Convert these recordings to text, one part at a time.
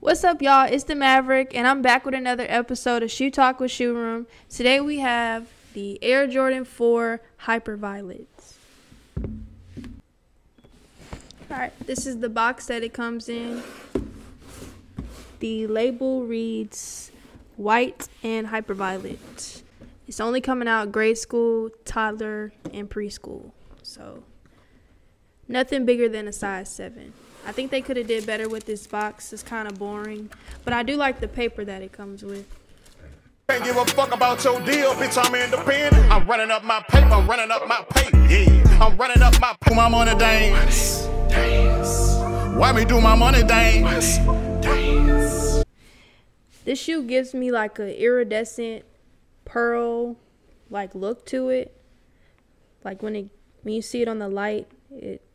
What's up, y'all? It's the Maverick, and I'm back with another episode of Shoe Talk with Shoeroom. Today we have the Air Jordan 4 Hyperviolets. Alright, this is the box that it comes in. The label reads white and hyperviolet. It's only coming out grade school, toddler, and preschool. So, nothing bigger than a size 7. I think they could have did better with this box. It's kind of boring, but I do like the paper that it comes with. Can't give a fuck about your deal, bitch. I'm independent. I'm running up my paper. I'm running up my paper. Yeah, I'm running up my money dance. Why me do my money dance? This shoe gives me like an iridescent pearl like look to it. Like when you see it on the light,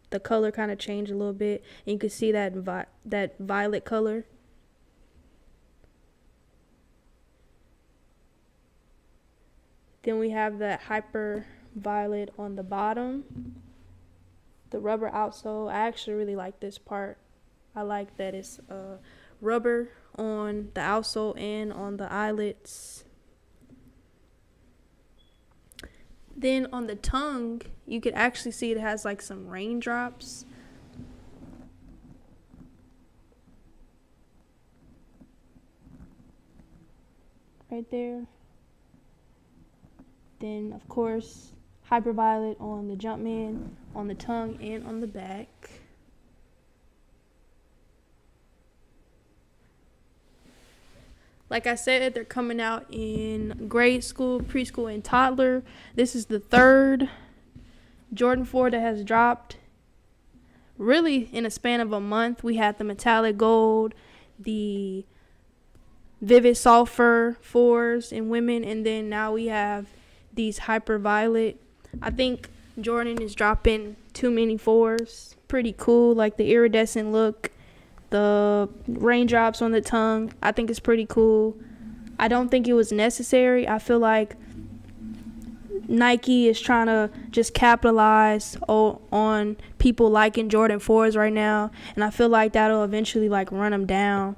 the color kind of changed a little bit, and you can see that violet color. Then we have that hyper violet on the bottom. The rubber outsole. I actually really like this part. I like that it's rubber on the outsole and on the eyelets. Then on the tongue, you could actually see it has like some raindrops. Right there. Then, of course, hyperviolet on the Jumpman, on the tongue, and on the back. Like I said, they're coming out in grade school, preschool, and toddler. This is the third Jordan 4 that has dropped. Really, in a span of a month, we had the metallic gold, the vivid sulfur 4s in women, and then now we have these hyper violet. I think Jordan is dropping too many 4s. Pretty cool, like the iridescent look. The raindrops on the tongue, I think it's pretty cool. I don't think it was necessary. I feel like Nike is trying to just capitalize on people liking Jordan 4s right now, and I feel like that'll eventually like run them down.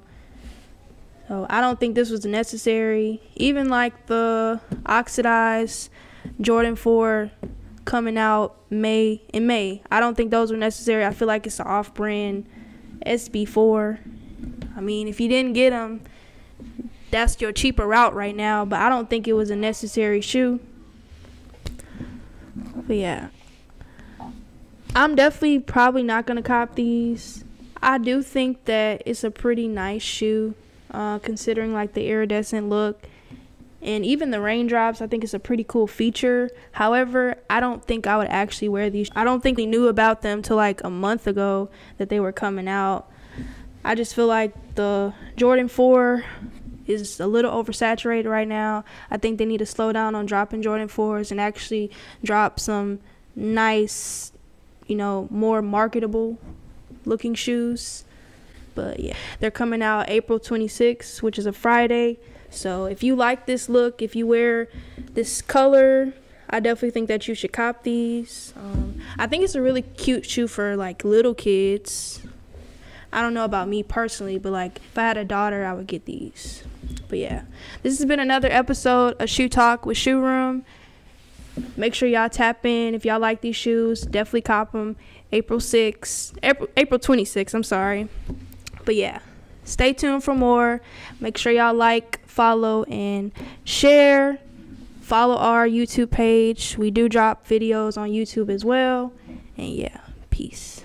So I don't think this was necessary. Even like the oxidized Jordan 4 coming out in May, I don't think those were necessary. I feel like it's an off-brand SB4. I mean, if you didn't get them, that's your cheaper route right now, but I don't think it was a necessary shoe. But yeah, I'm definitely probably not gonna cop these. I do think that it's a pretty nice shoe, considering like the iridescent look and even the raindrops. I think it's a pretty cool feature. However, I don't think I would actually wear these. I don't think we knew about them till like a month ago that they were coming out. I just feel like the Jordan 4 is a little oversaturated right now. I think they need to slow down on dropping Jordan 4s and actually drop some nice, more marketable looking shoes. But yeah, they're coming out April 26th, which is a Friday. So if you like this look, if you wear this color, I definitely think that you should cop these. I think it's a really cute shoe for like little kids. I don't know about me personally, but like if I had a daughter, I would get these. But yeah, this has been another episode of Shoe Talk with Shoeroom. Make sure y'all tap in. If y'all like these shoes, definitely cop them. April 26th, I'm sorry. But yeah, stay tuned for more. Make sure y'all like, follow, and share. Follow our YouTube page. We do drop videos on YouTube as well. And yeah, peace.